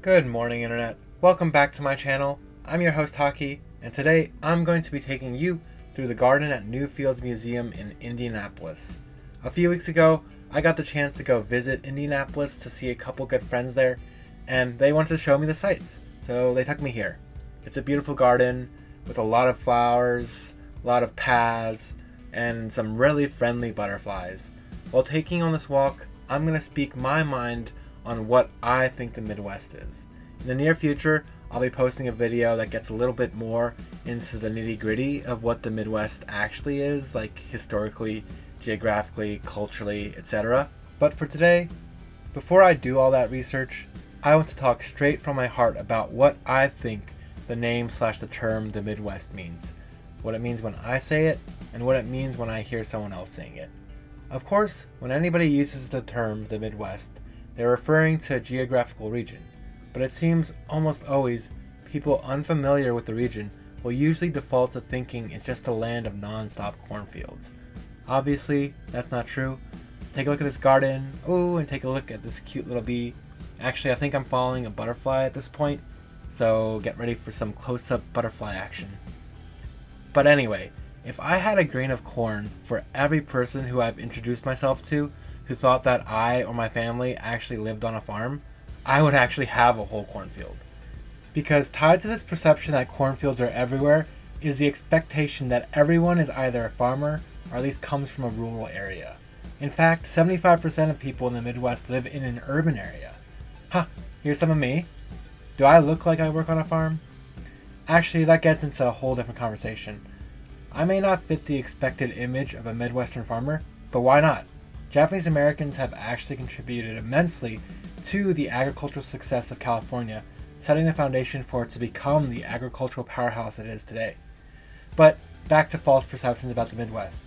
Good morning, Internet. Welcome back to my channel. I'm your host, Haki, and today I'm going to be taking you through the garden at Newfields Museum in Indianapolis. A few weeks ago, I got the chance to go visit Indianapolis to see a couple good friends there, and they wanted to show me the sights, so they took me here. It's a beautiful garden with a lot of flowers, a lot of paths, and some really friendly butterflies. While taking on this walk, I'm going to speak my mind on what I think the Midwest is. In the near future, I'll be posting a video that gets a little bit more into the nitty-gritty of what the Midwest actually is, like historically, geographically, culturally, etc. But for today, before I do all that research, I want to talk straight from my heart about what I think the name/the term the Midwest means. What it means when I say it, and what it means when I hear someone else saying it. Of course, when anybody uses the term the Midwest, they're referring to a geographical region, but it seems almost always people unfamiliar with the region will usually default to thinking it's just a land of non-stop cornfields. Obviously, that's not true. Take a look at this garden, and take a look at this cute little bee. Actually, I think I'm following a butterfly at this point, so get ready for some close-up butterfly action. But anyway, if I had a grain of corn for every person who I've introduced myself to who thought that I or my family actually lived on a farm, I would actually have a whole cornfield. Because tied to this perception that cornfields are everywhere is the expectation that everyone is either a farmer or at least comes from a rural area. In fact, 75% of people in the Midwest live in an urban area. Here's some of me. Do I look like I work on a farm? Actually, that gets into a whole different conversation. I may not fit the expected image of a Midwestern farmer, but why not? Japanese Americans have actually contributed immensely to the agricultural success of California, setting the foundation for it to become the agricultural powerhouse it is today. But back to false perceptions about the Midwest.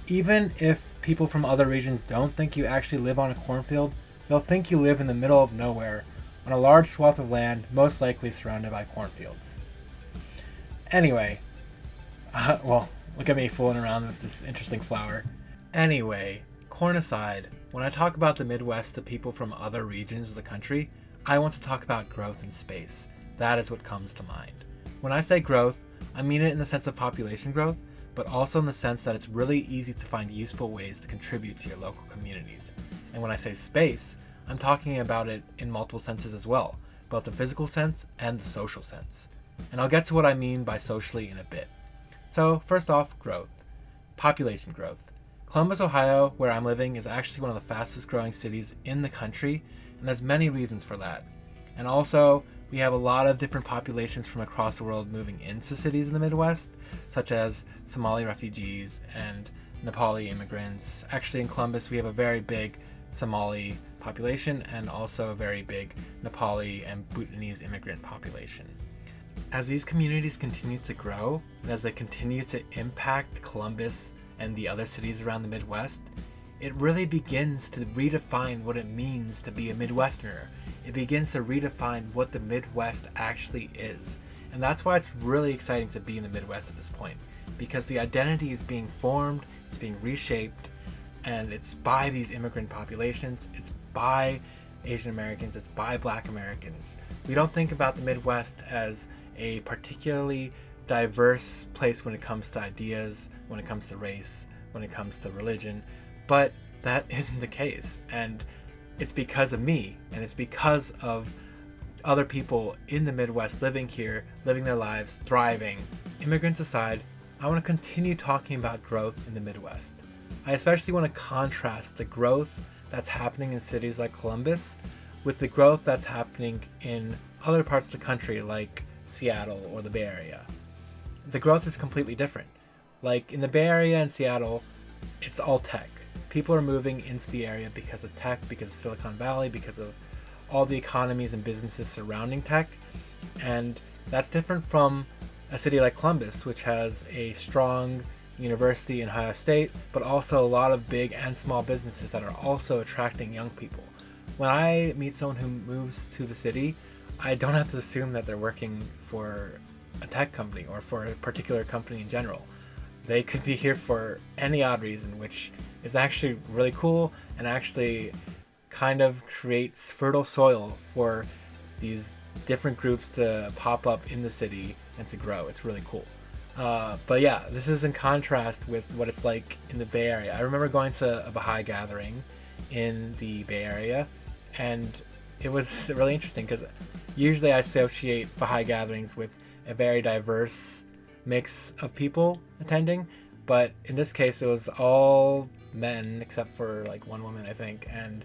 Even if people from other regions don't think you actually live on a cornfield, they'll think you live in the middle of nowhere, on a large swath of land, most likely surrounded by cornfields. Anyway, look at me fooling around with this interesting flower. Anyway, corn aside, when I talk about the Midwest to people from other regions of the country, I want to talk about growth in space. That is what comes to mind. When I say growth, I mean it in the sense of population growth, but also in the sense that it's really easy to find useful ways to contribute to your local communities. And when I say space, I'm talking about it in multiple senses as well, both the physical sense and the social sense. And I'll get to what I mean by socially in a bit. So first off, growth. Population growth. Columbus, Ohio, where I'm living, is actually one of the fastest growing cities in the country, and there's many reasons for that. And also, we have a lot of different populations from across the world moving into cities in the Midwest, such as Somali refugees and Nepali immigrants. Actually, in Columbus, we have a very big Somali population and also a very big Nepali and Bhutanese immigrant population. As these communities continue to grow, and as they continue to impact Columbus and the other cities around the Midwest, it really begins to redefine what it means to be a Midwesterner. It begins to redefine what the Midwest actually is. And that's why it's really exciting to be in the Midwest at this point, because the identity is being formed, it's being reshaped, and it's by these immigrant populations, it's by Asian Americans, it's by Black Americans. We don't think about the Midwest as a particularly diverse place when it comes to ideas, when it comes to race, when it comes to religion, but that isn't the case. And it's because of me, and it's because of other people in the Midwest living here, living their lives, thriving. Immigrants aside, I want to continue talking about growth in the Midwest. I especially want to contrast the growth that's happening in cities like Columbus with the growth that's happening in other parts of the country like Seattle or the Bay Area. The growth is completely different. Like in the Bay Area and Seattle, it's all tech. People are moving into the area because of tech, because of Silicon Valley, because of all the economies and businesses surrounding tech. And that's different from a city like Columbus, which has a strong university in Ohio State, but also a lot of big and small businesses that are also attracting young people. When I meet someone who moves to the city, I don't have to assume that they're working for a tech company or for a particular company in general. They could be here for any odd reason, which is actually really cool and actually kind of creates fertile soil for these different groups to pop up in the city and to grow. It's really cool. But yeah, this is in contrast with what it's like in the Bay Area. I remember going to a Baha'i gathering in the Bay Area, and it was really interesting because usually I associate Baha'i gatherings with a very diverse mix of people attending, but in this case it was all men except for like one woman, I think, and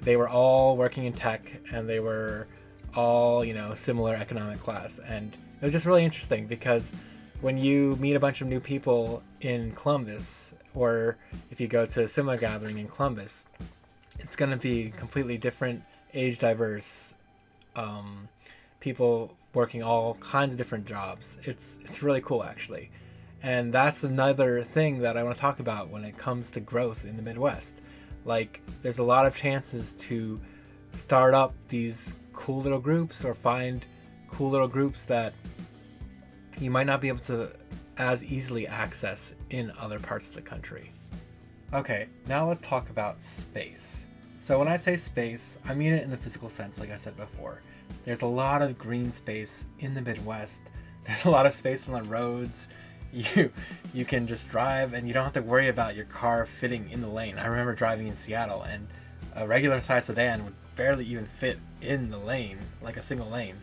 they were all working in tech, and they were all, similar economic class. And it was just really interesting because when you meet a bunch of new people in Columbus, or if you go to a similar gathering in Columbus, it's going to be completely different, age diverse, people working all kinds of different jobs. It's really cool, actually. And that's another thing that I want to talk about when it comes to growth in the Midwest. Like, there's a lot of chances to start up these cool little groups or find cool little groups that you might not be able to as easily access in other parts of the country. Okay, now let's talk about space. So when I say space, I mean it in the physical sense, like I said before. There's a lot of green space in the Midwest. There's a lot of space on the roads. You can just drive and you don't have to worry about your car fitting in the lane. I remember driving in Seattle and a regular size sedan would barely even fit in the lane, like a single lane,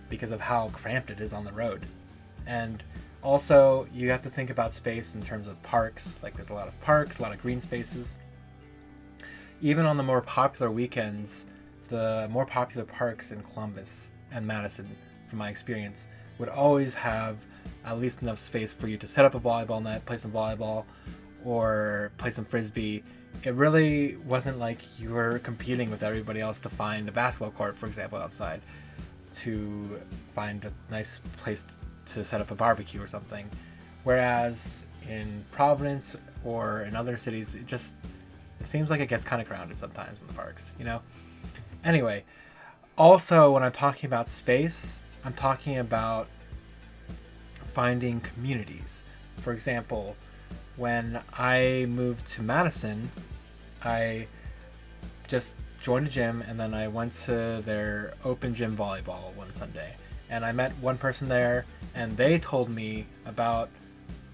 because of how cramped it is on the road. And also you have to think about space in terms of parks. Like, there's a lot of parks, a lot of green spaces. Even on the more popular weekends, the more popular parks in Columbus and Madison, from my experience, would always have at least enough space for you to set up a volleyball net, play some volleyball, or play some frisbee. It really wasn't like you were competing with everybody else to find a basketball court, for example, outside, to find a nice place to set up a barbecue or something. Whereas in Providence or in other cities, it seems like it gets kind of crowded sometimes in the parks, Anyway, also when I'm talking about space, I'm talking about finding communities. For example, when I moved to Madison, I just joined a gym and then I went to their open gym volleyball one Sunday. And I met one person there and they told me about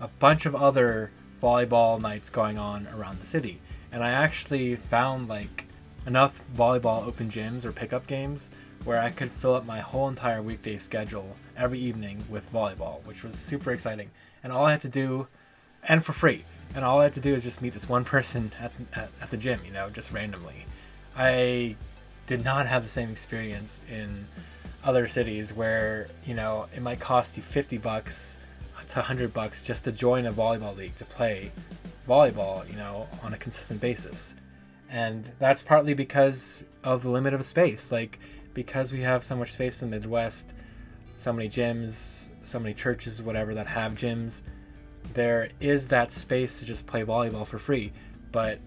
a bunch of other volleyball nights going on around the city. And I actually found like enough volleyball open gyms or pickup games where I could fill up my whole entire weekday schedule every evening with volleyball, which was super exciting. And all I had to do, and for free, and all I had to do is just meet this one person at the gym, just randomly. I did not have the same experience in other cities where, it might cost you $50 to $100 just to join a volleyball league to play volleyball, on a consistent basis. And that's partly because of the limit of space. Like, because we have so much space in the Midwest, so many gyms, so many churches, whatever, that have gyms, there is that space to just play volleyball for free. But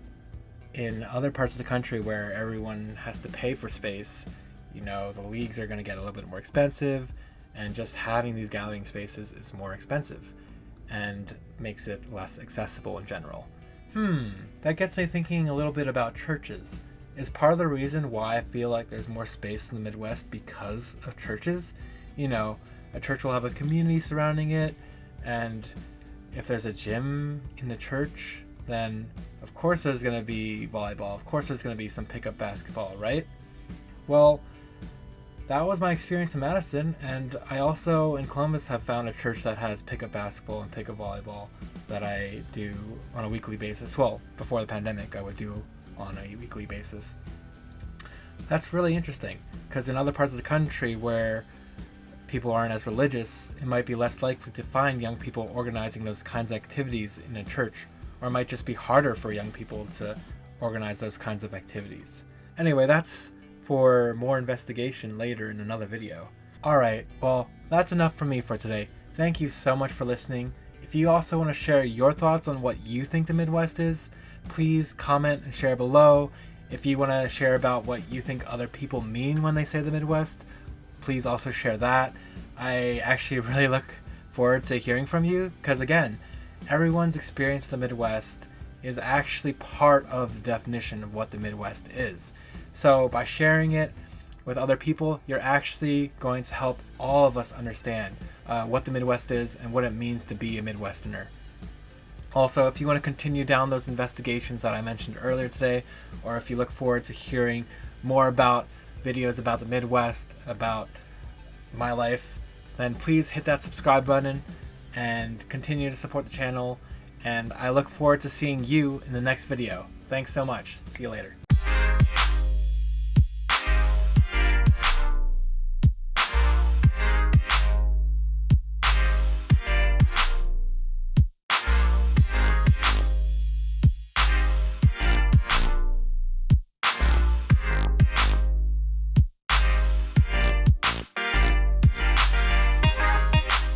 in other parts of the country where everyone has to pay for space, the leagues are going to get a little bit more expensive, and just having these gathering spaces is more expensive and makes it less accessible in general. That gets me thinking a little bit about churches. Is part of the reason why I feel like there's more space in the Midwest because of churches? A church will have a community surrounding it, and if there's a gym in the church, then of course there's going to be volleyball, of course there's going to be some pickup basketball, right? Well, that was my experience in Madison, and I also in Columbus have found a church that has pickup basketball and pickup volleyball that I do on a weekly basis. Well, before the pandemic, I would do on a weekly basis. That's really interesting, because in other parts of the country where people aren't as religious, it might be less likely to find young people organizing those kinds of activities in a church, or it might just be harder for young people to organize those kinds of activities. Anyway, that's for more investigation later in another video. Alright, well, that's enough from me for today. Thank you so much for listening. If you also want to share your thoughts on what you think the Midwest is, please comment and share below. If you want to share about what you think other people mean when they say the Midwest, please also share that. I actually really look forward to hearing from you, because again, everyone's experience of the Midwest is actually part of the definition of what the Midwest is. So by sharing it, with other people, you're actually going to help all of us understand what the Midwest is and what it means to be a Midwesterner. Also, if you want to continue down those investigations that I mentioned earlier today, or if you look forward to hearing more about videos about the Midwest, about my life, then please hit that subscribe button and continue to support the channel. And I look forward to seeing you in the next video. Thanks so much. See you later.